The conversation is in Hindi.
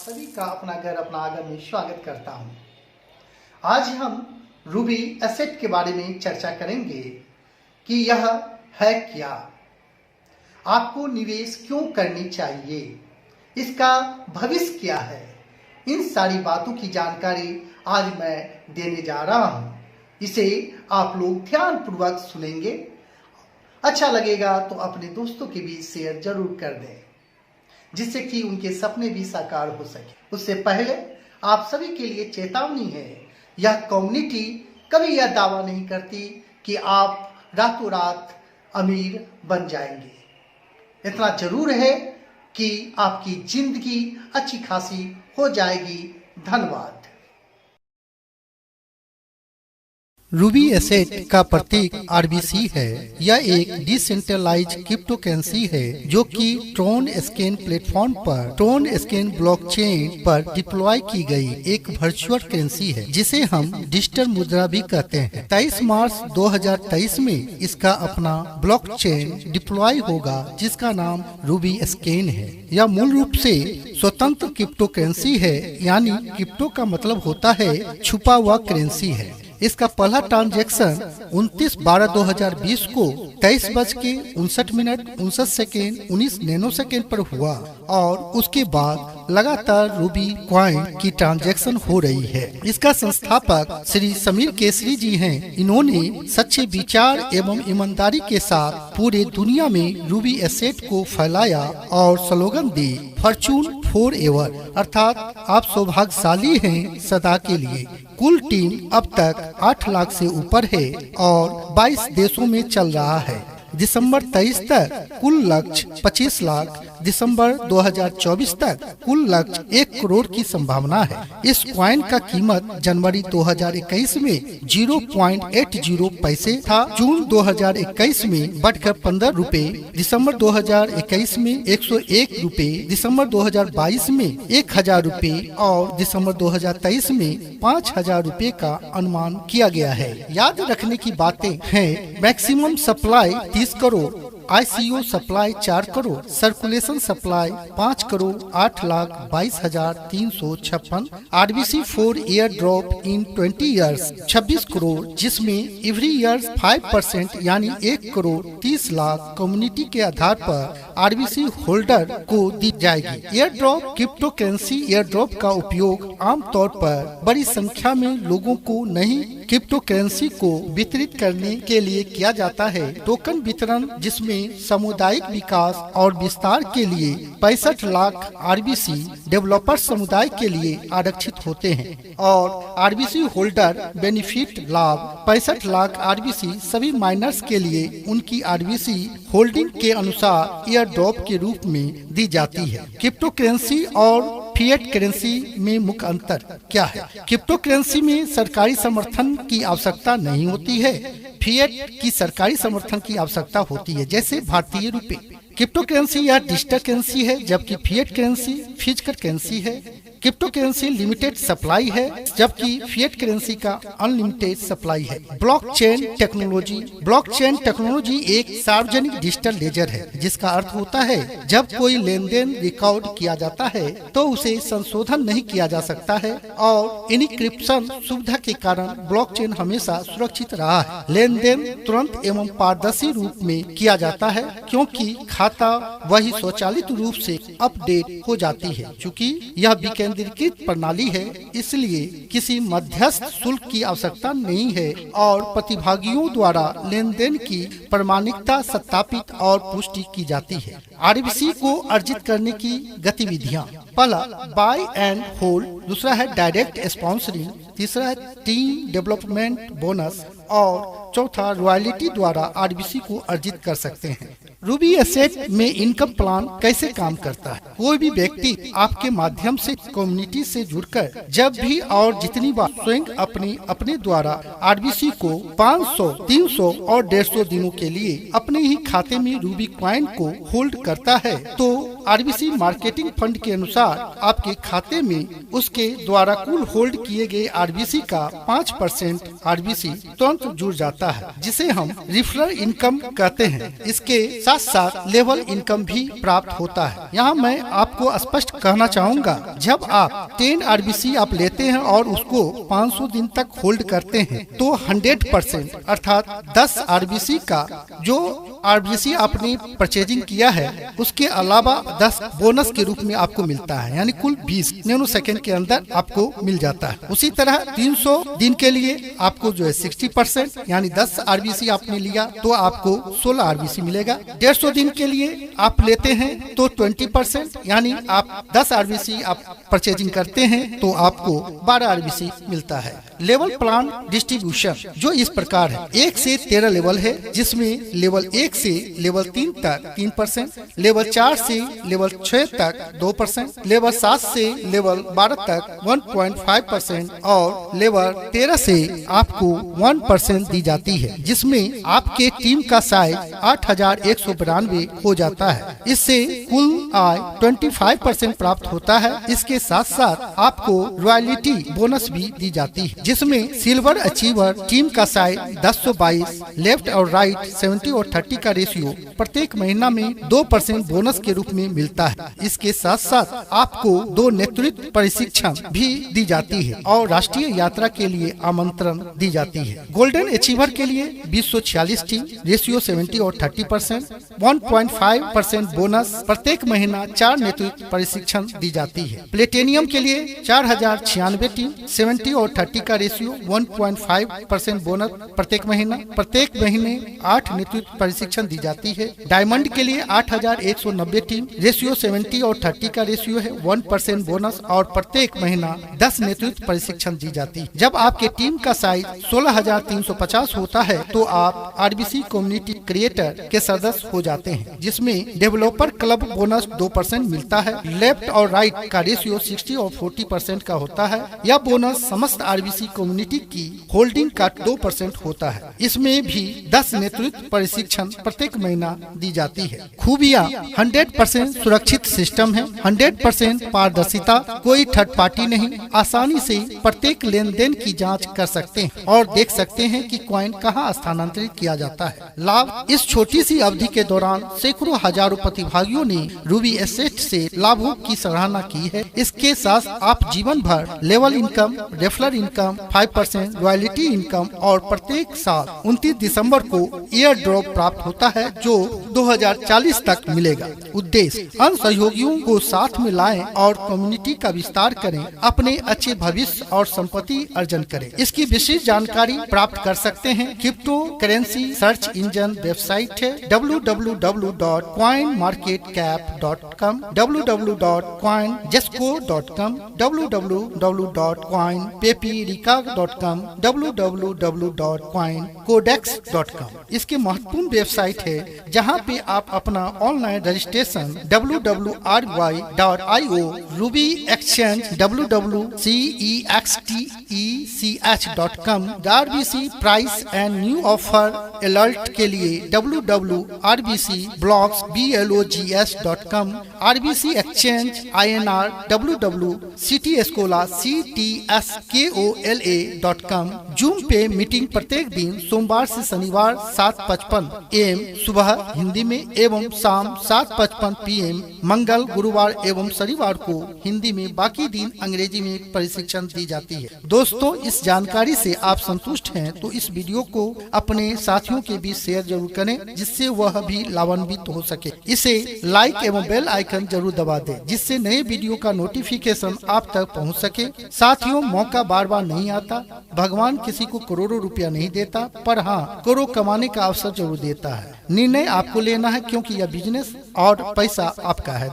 सभी का अपना घर अपना आंगन में स्वागत करता हूं। आज हम रूबी एसेट के बारे में चर्चा करेंगे कि यह है क्या, आपको निवेश क्यों करनी चाहिए, इसका भविष्य क्या है। इन सारी बातों की जानकारी आज मैं देने जा रहा हूं। इसे आप लोग ध्यानपूर्वक सुनेंगे। अच्छा लगेगा तो अपने दोस्तों के बीच शेयर जरूर कर दें, जिससे कि उनके सपने भी साकार हो सके। उससे पहले आप सभी के लिए चेतावनी है, यह कम्युनिटी कभी यह दावा नहीं करती कि आप रातों रात अमीर बन जाएंगे। इतना जरूर है कि आपकी जिंदगी अच्छी खासी हो जाएगी। धन्यवाद। रूबी एसेट का प्रतीक RBC है। यह एक डिसेंट्रलाइज क्रिप्टो करेंसी है जो कि ट्रोन स्कैन प्लेटफॉर्म पर ट्रोन स्कैन ब्लॉकचेन पर डिप्लॉय की गई एक वर्चुअल करेंसी है, जिसे हम डिजिटल मुद्रा भी कहते हैं। 23 मार्च 2023 में इसका अपना ब्लॉकचेन डिप्लॉय होगा, जिसका नाम रूबी स्कैन है। यह मूल रूप से स्वतंत्र क्रिप्टो करेंसी है, यानी क्रिप्टो का मतलब होता है छुपा हुआ करेंसी है। इसका पहला ट्रांजैक्शन 29/12/2020 को 23:59 19 नैनो सेकेंड पर हुआ और उसके बाद लगातार रूबी क्वाइन की ट्रांजैक्शन हो रही है। इसका संस्थापक श्री समीर केसरी जी हैं। इन्होंने सच्चे विचार एवं ईमानदारी के साथ पूरे दुनिया में रूबी एसेट को फैलाया और slogan the, Fortune for ever, अर्थात आप सौभाग्यशाली हैं सदा के लिए। कुल टीम अब तक 8 लाख से ऊपर है और 22 देशों में चल रहा है। दिसंबर 23 तक कुल लक्ष्य 25 लाख, दिसंबर 2024 तक कुल लक्ष्य 1 करोड़ की संभावना है। इस क्वाइन का कीमत जनवरी 2021 में 0.80 पैसे था, जून 2021 में बढ़कर 15 रुपए, दिसंबर 2021 में 101 रुपए, दिसंबर 2022 में 1000 रुपए और दिसंबर 2023 में 5000 रुपए का अनुमान किया गया है। याद रखने की बातें हैं, maximum supply 30 crore, ICO supply 4 crore, circulation supply 5 crore 8,22,356, RBC 4 year drop in 20 years 26 crore, जिसमें एवरी ईयर 5% यानी 1 करोड़ 30 लाख कम्युनिटी के आधार पर RBC होल्डर को दी जाएगी। Air drop crypto currency air drop का उपयोग आमतौर पर बड़ी संख्या में लोगों को नई क्रिप्टो करेंसी को वितरित करने के लिए किया जाता है। टोकन वितरण, जिसमें सामुदायिक विकास और विस्तार के लिए 65 लाख RBC डेवलपर समुदाय के लिए आरक्षित होते हैं और RBC होल्डर बेनिफिट लाभ 65 लाख RBC सभी माइनर्स के लिए उनकी RBC होल्डिंग के अनुसार एयर ड्रॉप के रूप में दी जाती है। क्रिप्टो करेंसी और फिएट करेंसी में मुख्य अंतर क्या है? क्रिप्टो करेंसी में सरकारी समर्थन की आवश्यकता नहीं होती है। फिएट की सरकारी समर्थन की आवश्यकता होती है, जैसे भारतीय रुपए। क्रिप्टो करेंसी या डिजिटल करेंसी है, जबकि फिएट करेंसी फिजिकल करेंसी है। क्रिप्टो करेंसी लिमिटेड सप्लाई है, जबकि फिएट करेंसी का अनलिमिटेड सप्लाई है। ब्लॉकचेन टेक्नोलॉजी एक सार्वजनिक डिजिटल लेजर है, जिसका अर्थ होता है जब कोई लेन देन रिकॉर्ड किया जाता है तो उसे संशोधन नहीं किया जा सकता है और एन्क्रिप्शन सुविधा के कारण ब्लॉकचेन हमेशा सुरक्षित रहा है। लेन देन तुरंत एवं पारदर्शी रूप में किया जाता है, क्योंकि खाता वही स्वचालित रूप से अपडेट हो जाती है। चूँकि यह विकेंद्रीकृत प्रणाली है, इसलिए किसी मध्यस्थ शुल्क की आवश्यकता नहीं है और प्रतिभागियों द्वारा लेन देन की प्रामाणिकता सत्यापित और पुष्टि की जाती है। RBC को अर्जित करने की गतिविधियां, पहला बाय एंड होल्ड, दूसरा है डायरेक्ट स्पॉन्सरिंग, तीसरा है टीम डेवलपमेंट बोनस और चौथा रॉयल्टी द्वारा RBC को अर्जित कर सकते हैं। रूबी एसेट में इनकम प्लान कैसे काम करता है? कोई भी व्यक्ति आपके माध्यम से कम्युनिटी से जुड़कर जब भी और जितनी बार स्वयं अपने द्वारा RBC को 500, 300 और 150 दिनों के लिए अपने ही खाते में रूबी क्वाइन को होल्ड करता है, तो आरबीसी मार्केटिंग फंड के अनुसार आपके खाते में उसके द्वारा कुल होल्ड किए गए आरबीसी का 5% आरबीसी तुरंत जुड़ जाता है, जिसे हम रेफरल इनकम कहते हैं। इसके साथ साथ लेवल इनकम भी प्राप्त होता है। यहाँ मैं आपको स्पष्ट कहना चाहूँगा, जब आप 10 आरबीसी आप लेते हैं और उसको 500 दिन तक होल्ड करते हैं तो 100% अर्थात 10 आरबीसी का जो आरबीसी आपने परचेजिंग किया है उसके अलावा 10 बोनस के रूप में आपको मिलता है, यानी कुल 20 नैनो सेकंड के अंदर आपको मिल जाता है। उसी तरह 300 दिन के लिए आपको जो है 60% यानी 10 आरबीसी आपने लिया तो आपको 16 आरबीसी मिलेगा। 150 दिन के लिए आप लेते हैं तो 20% यानी आप 10 आरबीसी आप परचेजिंग करते हैं तो आपको 12 आरबीसी मिलता है। लेवल प्लान डिस्ट्रीब्यूशन जो इस प्रकार है, 1 से 13 लेवल है, जिसमें लेवल 1 से लेवल 3 तक 3%, लेवल 4 से लेवल 6 तक 2%, लेवल 7 से लेवल 12 तक 1.5% और लेवल 13 से आपको 1% दी जाती है, जिसमें आपके टीम का साइज 8192 हो जाता है। इससे कुल आय 25% प्राप्त होता है। इसके साथ साथ आपको रॉयल्टी बोनस भी दी जाती है, जिसमें सिल्वर अचीवर टीम का साइज 1022, लेफ्ट और राइट 70 और 30 का रेशियो प्रत्येक महीना में 2% बोनस के रूप में मिलता है। इसके साथ साथ आपको 2 नेतृत्व प्रशिक्षण भी दी जाती है और राष्ट्रीय यात्रा के लिए आमंत्रण दी जाती है। गोल्डन अचीवर के लिए 246 टीम, रेशियो 70 और 30%, 1.5% बोनस, प्रत्येक महीना 4 नेतृत्व प्रशिक्षण दी जाती है। प्लेटिनियम के लिए 4096 टीम, 70 और 30 का रेशियो, 1.5% बोनस प्रत्येक महीने 8 नेतृत्व प्रशिक्षण दी जाती है। डायमंड के लिए 8190 टीम, रेशियो 70 और 30 का रेशियो है, 1% बोनस और प्रत्येक महीना 10 नेतृत्व प्रशिक्षण दी जाती है। जब आपके टीम का साइज 16350 होता है तो आप आरबीसी कम्युनिटी क्रिएटर के सदस्य हो जाते हैं, जिसमें डेवलपर क्लब बोनस 2% मिलता है। लेफ्ट और राइट का रेशियो 60 और 40% का होता है। यह बोनस समस्त आरबीसी कम्युनिटी की होल्डिंग का 2% होता है। इसमें भी 10 नेतृत्व प्रशिक्षण प्रत्येक महीना दी जाती है। खूबियाँ 100% सुरक्षित सिस्टम है, 100% पारदर्शिता, कोई थर्ड पार्टी नहीं, आसानी से प्रत्येक लेन देन की जांच कर सकते हैं और देख सकते हैं कि कॉइन कहां स्थानांतरित किया जाता है। लाभ, इस छोटी सी अवधि के दौरान सैकड़ों हजारों प्रतिभागियों ने रूबी एसेट से लाभों की सराहना की है। इसके साथ आप जीवन भर level income, referral income, 5% royalty income और प्रत्येक साल 29 दिसंबर को एयर ड्रॉप प्राप्त होता है जो 2040 तक मिलेगा। उद्देश्य, अन्य सहयोगियों को साथ में लाएं और कम्युनिटी का विस्तार करें, अपने अच्छे भविष्य और संपत्ति अर्जन करें। इसकी विशेष जानकारी प्राप्त कर सकते हैं। Crypto currency search engine website है www.coinmarketcap.com, www.coinjesco.com, www.coinpeperica.com, www.coincodex.com। इसके महत्वपूर्ण वेबसाइट है जहां पे आप अपना online registration www.ry.io, Ruby exchange www.cextech.com, RBC price and new offer alert के लिए www.rbcblogs.com, RBC exchange INR www.ctskola.com। Zoom पे मीटिंग प्रत्येक दिन सोमवार से शनिवार 7:55 AM सुबह हिंदी में एवं शाम 7:55 PM, मंगल, गुरुवार एवं शनिवार को हिंदी में, बाकी दिन अंग्रेजी में प्रशिक्षण दी जाती है। दोस्तों, इस जानकारी से आप संतुष्ट हैं तो इस वीडियो को अपने साथियों के बीच शेयर जरूर करें, जिससे वह भी लाभान्वित हो सके। इसे लाइक एवं बेल आइकन जरूर दबा दें, जिससे नए वीडियो का नोटिफिकेशन आप तक पहुंच सके। साथियों, मौका बार बार नहीं आता, भगवान किसी को करोड़ों रुपया नहीं देता, पर हाँ करोड़ कमाने का अवसर जरूर देता है। निर्णय आपको लेना है, क्योंकि यह बिजनेस और पैसा आपका है।